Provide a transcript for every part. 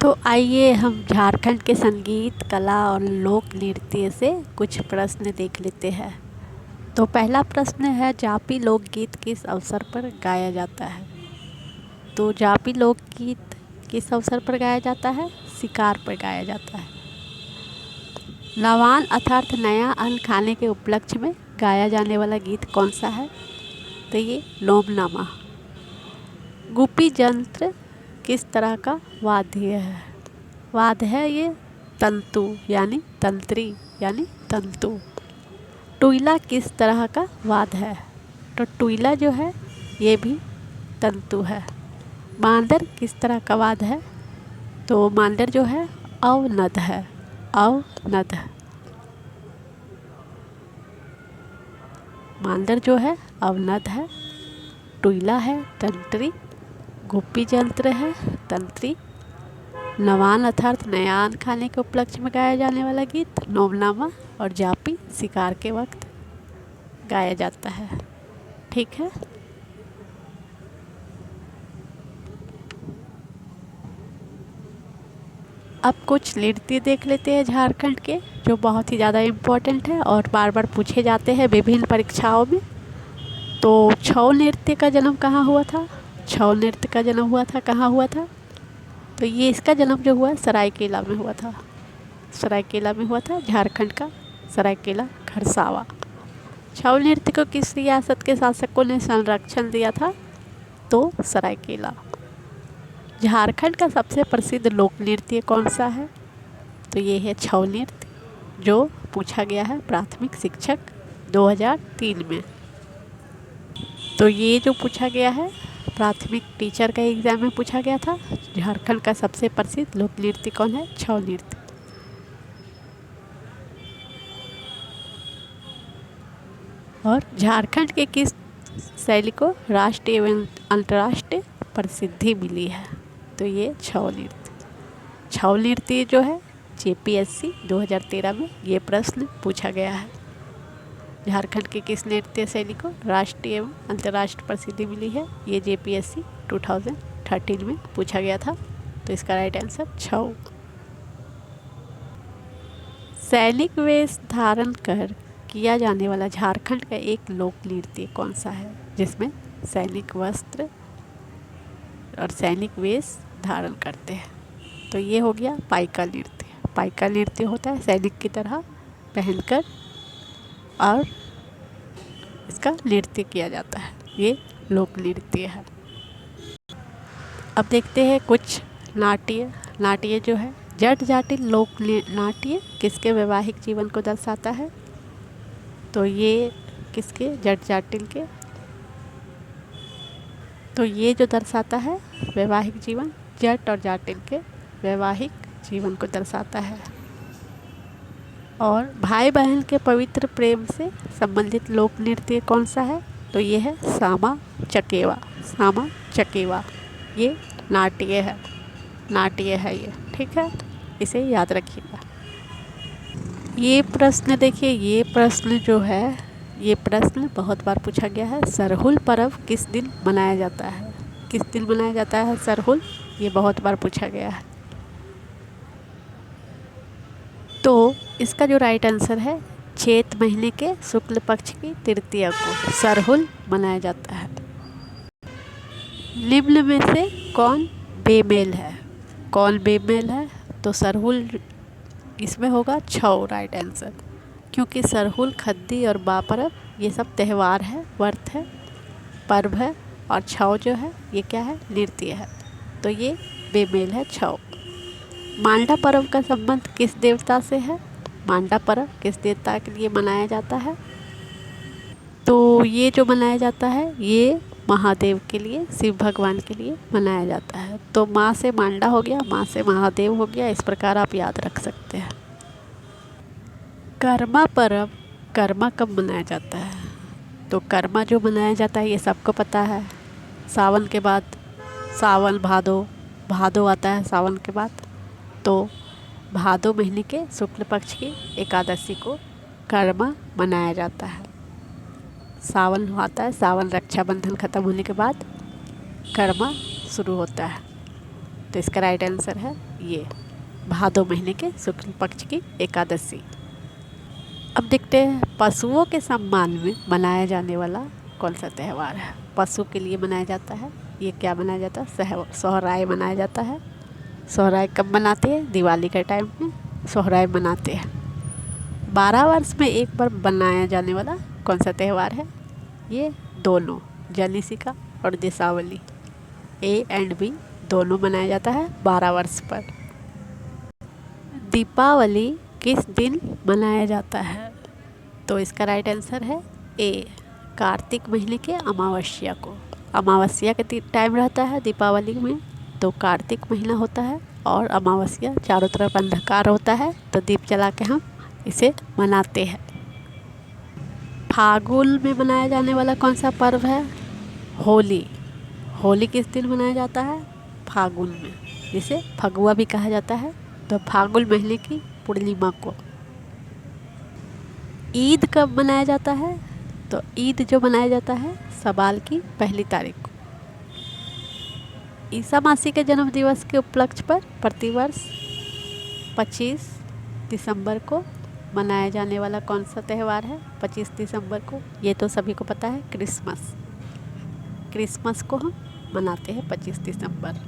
तो आइए हम झारखंड के संगीत, कला और लोक नृत्य से कुछ प्रश्न देख लेते हैं। तो पहला प्रश्न है, जापी लोकगीत किस अवसर पर गाया जाता है? तो जापी लोकगीत किस अवसर पर गाया जाता है? शिकार पर गाया जाता है। लवान अर्थात नया अन्न खाने के उपलक्ष्य में गाया जाने वाला गीत कौन सा है? तो ये लोमनामा। गुपी यंत्र किस तरह का वाद्य है? वाद्य है ये तंतु यानी तंत्री यानी तंतु। टुईला किस तरह का वाद्य है? तो टुईला जो है ये भी तंतु है। मांदर किस तरह का वाद्य है? तो मांदर जो है अवनद है, अवनद। मांदर जो है अवनद है। टुईला है तंत्री, गोपी यंत्र है तंत्री। लवान अर्थात नया अन्न खाने के उपलक्ष्य में गाया जाने वाला गीत लोमनामा। और जापी शिकार के वक्त गाया जाता है। ठीक है। अब कुछ नृत्य देख लेते हैं झारखंड के, जो बहुत ही ज़्यादा इम्पोर्टेंट है और बार बार पूछे जाते हैं विभिन्न परीक्षाओं में। तो छऊ नृत्य का जन्म कहाँ हुआ था? छऊ नृत्य का जन्म हुआ था, कहाँ हुआ था? तो ये इसका जन्म जो हुआ सरायकेला में हुआ था। सरायकेला में हुआ था, झारखंड का सरायकेला खरसावा। छऊ नृत्य को किस रियासत के शासकों ने संरक्षण दिया था? तो सरायकेला। झारखंड का सबसे प्रसिद्ध लोक नृत्य कौन सा है? तो ये है छऊ नृत्य, जो पूछा गया है प्राथमिक शिक्षक 2003 में। तो ये जो पूछा गया है प्राथमिक टीचर का एग्ज़ाम में पूछा गया था, झारखंड का सबसे प्रसिद्ध लोक नृत्य कौन है? छऊ नृत्य। और झारखंड के किस शैली को राष्ट्रीय एवं अंतर्राष्ट्रीय प्रसिद्धि मिली है? तो ये छऊ नृत्य। छऊ नृत्य जो है JPSC 2013 में ये प्रश्न पूछा गया है। झारखंड के किस नृत्य शैली को राष्ट्रीय एवं अंतर्राष्ट्रीय प्रसिद्धि मिली है? ये JPSC 2013 में पूछा गया था। तो इसका राइट आंसर छऊ। सैनिक वेश धारण कर किया जाने वाला झारखंड का एक लोक नृत्य कौन सा है, जिसमें सैनिक वस्त्र और सैनिक वेश धारण करते हैं? तो ये हो गया पाइका नृत्य। पाइका नृत्य होता है सैनिक की तरह पहनकर और इसका नृत्य किया जाता है। ये लोक नृत्य है। अब देखते हैं कुछ नाट्य। नाट्य जो है जट जाटिल लोक नाट्य किसके वैवाहिक जीवन को दर्शाता है? तो ये किसके? जट जाटिल के। तो ये जो दर्शाता है वैवाहिक जीवन, जट और जाटिल के वैवाहिक जीवन को दर्शाता है। और भाई बहन के पवित्र प्रेम से संबंधित लोक नृत्य कौन सा है? तो ये है सामा चकेवा। सामा चकेवा ये नाट्य है, नाट्य है ये। ठीक है, इसे याद रखिएगा। ये प्रश्न देखिए, ये प्रश्न जो है, ये प्रश्न बहुत बार पूछा गया है। सरहुल पर्व किस दिन मनाया जाता है? किस दिन मनाया जाता है सरहुल? ये बहुत बार पूछा गया है। तो इसका जो राइट आंसर है, चैत महीने के शुक्ल पक्ष की तृतीया को सरहुल मनाया जाता है। निम्न में से कौन बेमेल है? कौन बेमेल है? तो सरहुल इसमें होगा छऊ राइट आंसर, क्योंकि सरहुल, खद्दी और बापर्व ये सब त्यौहार है, व्रत है, पर्व है। और छऊ जो है ये क्या है? नृत्य है। तो ये बेमेल है छऊ। मांडा पर्व का संबंध किस देवता से है? मांडा पर्व किस देवता के लिए मनाया जाता है? तो ये जो मनाया जाता है ये महादेव के लिए, शिव भगवान के लिए मनाया जाता है। तो माँ से मांडा हो गया, माँ से महादेव हो गया। इस प्रकार आप याद रख सकते हैं। कर्मा पर्व कर्मा कब मनाया जाता है? तो कर्मा जो मनाया जाता है ये सबको पता है, सावन के बाद। सावन भादो, भादो आता है सावन के बाद। तो भादो महीने के शुक्ल पक्ष की एकादशी को कर्मा मनाया जाता है। सावन आता है, सावन रक्षाबंधन ख़त्म होने के बाद कर्मा शुरू होता है। तो इसका राइट आंसर है ये भादो महीने के शुक्ल पक्ष की एकादशी। अब देखते हैं पशुओं के सम्मान में मनाया जाने वाला कौन सा त्यौहार है। पशु के लिए मनाया जाता है, ये क्या मनाया जाता है, सोहराय मनाया जाता है। सोहराय कब मनाते हैं? दिवाली के टाइम में सोहराय मनाते हैं। 12 वर्ष में एक बार मनाया जाने वाला कौन सा त्यौहार है? ये दोनों, जनिसिका और दीपावली, ए एंड बी दोनों मनाया जाता है 12 वर्ष पर। दीपावली किस दिन मनाया जाता है? तो इसका राइट आंसर है ए, कार्तिक महीने के अमावस्या को। अमावस्या के टाइम रहता है दीपावली में, तो कार्तिक महीना होता है और अमावस्या चारों तरफ अंधकार होता है, तो दीप जला के हम इसे मनाते हैं। फागुन में मनाया जाने वाला कौन सा पर्व है? होली। होली किस दिन मनाया जाता है? फागुन में, जिसे फगुआ भी कहा जाता है, तो फागुन महीने की पूर्णिमा को। ईद कब मनाया जाता है? तो ईद जो मनाया जाता है शवाल की पहली तारीख को। ईसा मसीह के जन्म दिवस के उपलक्ष्य पर प्रतिवर्ष 25 दिसंबर को मनाया जाने वाला कौन सा त्यौहार है? 25 दिसंबर को, ये तो सभी को पता है, क्रिसमस। क्रिसमस को हम मनाते हैं 25 दिसंबर।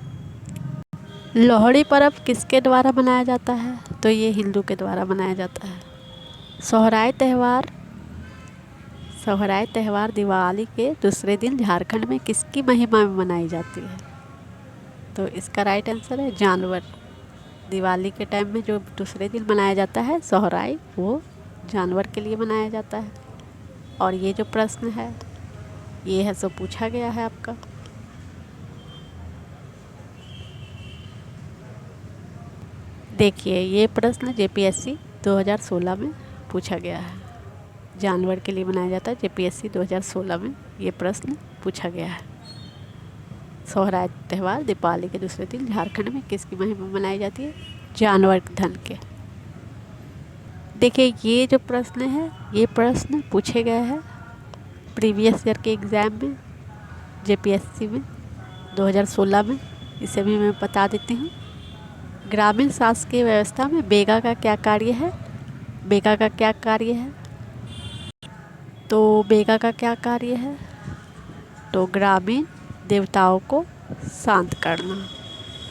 लोहड़ी पर्व किसके द्वारा मनाया जाता है? तो ये हिंदू के द्वारा मनाया जाता है। सोहराय त्यौहार दिवाली के दूसरे दिन झारखंड में किसकी महिमा में मनाई जाती है? तो इसका राइट आंसर है जानवर। दिवाली के टाइम में जो दूसरे दिन मनाया जाता है सोहराय, वो जानवर के लिए मनाया जाता है। और ये जो प्रश्न है ये है सो पूछा गया है आपका। देखिए ये प्रश्न जेपीएससी 2016 में पूछा गया है। जानवर के लिए मनाया जाता है, जेपीएससी 2016 में ये प्रश्न पूछा गया है। सोहराय त्यौहार दीपावली के दूसरे दिन झारखंड में किसकी महिमा मनाई जाती है? जानवर धन के। देखिए ये जो प्रश्न है ये प्रश्न पूछे गए हैं प्रीवियस ईयर के एग्ज़ाम में, जेपीएससी में 2016 में। इसे भी मैं बता देती हूँ। ग्रामीण शासकीय व्यवस्था में बेगा का क्या कार्य है? बेगा का क्या कार्य है? तो बेगा का क्या कार्य है? तो ग्रामीण देवताओं को शांत करना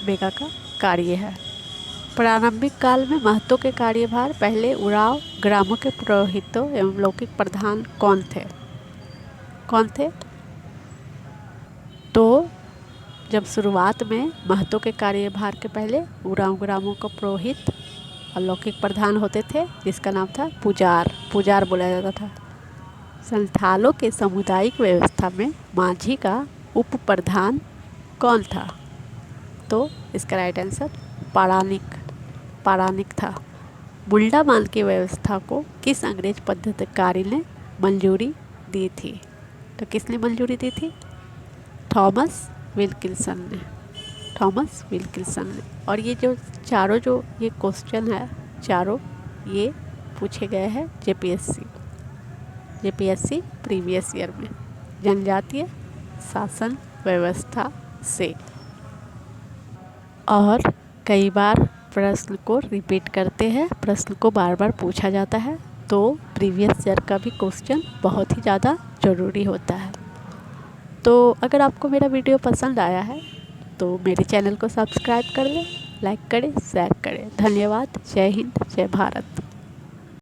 बेगा का कार्य है। प्रारंभिक काल में महतों के कार्यभार पहले उराव ग्रामों के पुरोहितों एवं लौकिक प्रधान कौन थे? तो जब शुरुआत में महतों के कार्यभार के पहले उराव ग्रामों का पुरोहित और लौकिक प्रधान होते थे, जिसका नाम था पुजार बोला जाता था। संथालों के सामुदायिक व्यवस्था में माझी का उप प्रधान कौन था? तो इसका राइट आंसर पारानिक था। मुंडामान की व्यवस्था को किस अंग्रेज पद्धतिकारी ने मंजूरी दी थी? तो किसने मंजूरी दी थी? थॉमस विल्किंसन ने। और ये जो चारों जो ये क्वेश्चन है चारों ये पूछे गए हैं जेपीएससी प्रीवियस ईयर में जनजातीय शासन व्यवस्था से। और कई बार प्रश्न को रिपीट करते हैं, प्रश्न को बार बार पूछा जाता है, तो प्रीवियस ईयर का भी क्वेश्चन बहुत ही ज़्यादा ज़रूरी होता है। तो अगर आपको मेरा वीडियो पसंद आया है तो मेरे चैनल को सब्सक्राइब कर लें, लाइक करें, शेयर करें। धन्यवाद। जय हिंद, जय भारत।